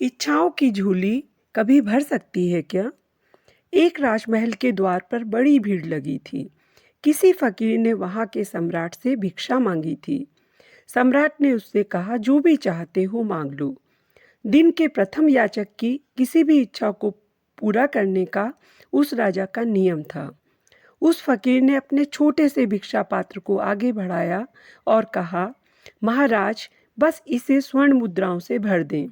इच्छाओं की झोली कभी भर सकती है क्या? एक राजमहल के द्वार पर बड़ी भीड़ लगी थी। किसी फकीर ने वहां के सम्राट से भिक्षा मांगी थी। सम्राट ने उससे कहा, जो भी चाहते हो मांग लो। दिन के प्रथम याचक की किसी भी इच्छा को पूरा करने का उस राजा का नियम था। उस फकीर ने अपने छोटे से भिक्षा पात्र को आगे बढ़ाया और कहा, महाराज, बस इसे स्वर्ण मुद्राओं से भर दें।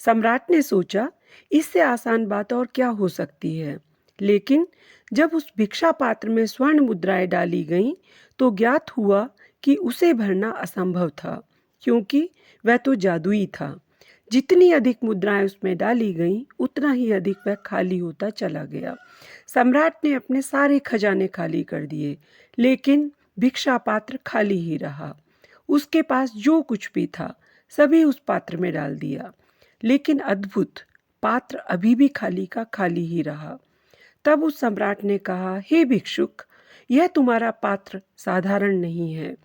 सम्राट ने सोचा, इससे आसान बात और क्या हो सकती है। लेकिन जब उस भिक्षा पात्र में स्वर्ण मुद्राएं डाली गईं, तो ज्ञात हुआ कि उसे भरना असंभव था, क्योंकि वह तो जादुई था। जितनी अधिक मुद्राएं उसमें डाली गईं, उतना ही अधिक वह खाली होता चला गया। सम्राट ने अपने सारे खजाने खाली कर दिए, लेकिन भिक्षा पात्र खाली ही रहा। उसके पास जो कुछ भी था, सभी उस पात्र में डाल दिया, लेकिन अद्भुत, पात्र अभी भी खाली का खाली ही रहा। तब उस सम्राट ने कहा, हे भिक्षुक, यह तुम्हारा पात्र साधारण नहीं है।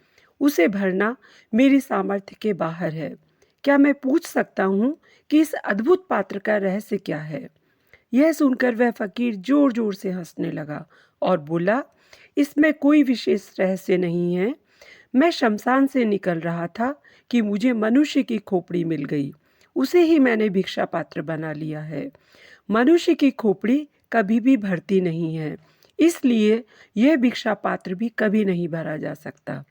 उसे भरना मेरी सामर्थ्य के बाहर है। क्या मैं पूछ सकता हूँ कि इस अद्भुत पात्र का रहस्य क्या है? यह सुनकर वह फकीर जोर जोर से हंसने लगा और बोला, इसमें कोई विशेष रहस्य नहीं है। मैं शमशान से निकल रहा था कि मुझे मनुष्य की खोपड़ी मिल गई। उसे ही मैंने भिक्षा पात्र बना लिया है। मनुष्य की खोपड़ी कभी भी भरती नहीं है, इसलिए यह भिक्षा पात्र भी कभी नहीं भरा जा सकता।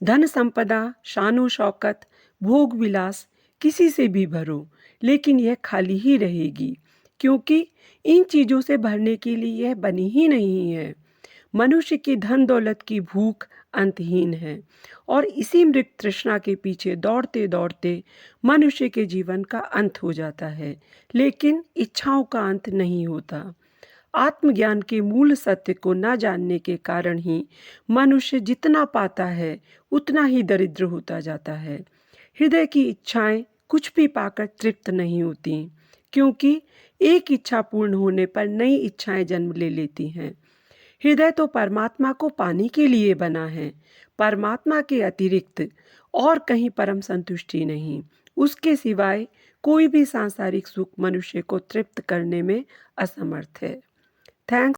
धन संपदा, शानो शौकत, भोग विलास किसी से भी भरो, लेकिन यह खाली ही रहेगी, क्योंकि इन चीजों से भरने के लिए यह बनी ही नहीं है। मनुष्य की धन दौलत की भूख अंतहीन है, और इसी मृग तृष्णा के पीछे दौड़ते दौड़ते मनुष्य के जीवन का अंत हो जाता है, लेकिन इच्छाओं का अंत नहीं होता। आत्मज्ञान के मूल सत्य को न जानने के कारण ही मनुष्य जितना पाता है उतना ही दरिद्र होता जाता है। हृदय की इच्छाएं कुछ भी पाकर तृप्त नहीं होती, क्योंकि एक इच्छा पूर्ण होने पर नई इच्छाएं जन्म ले लेती हैं। हृदय तो परमात्मा को पाने के लिए बना है। परमात्मा के अतिरिक्त और कहीं परम संतुष्टि नहीं। उसके सिवाय कोई भी सांसारिक सुख मनुष्य को तृप्त करने में असमर्थ है। थैंक्स।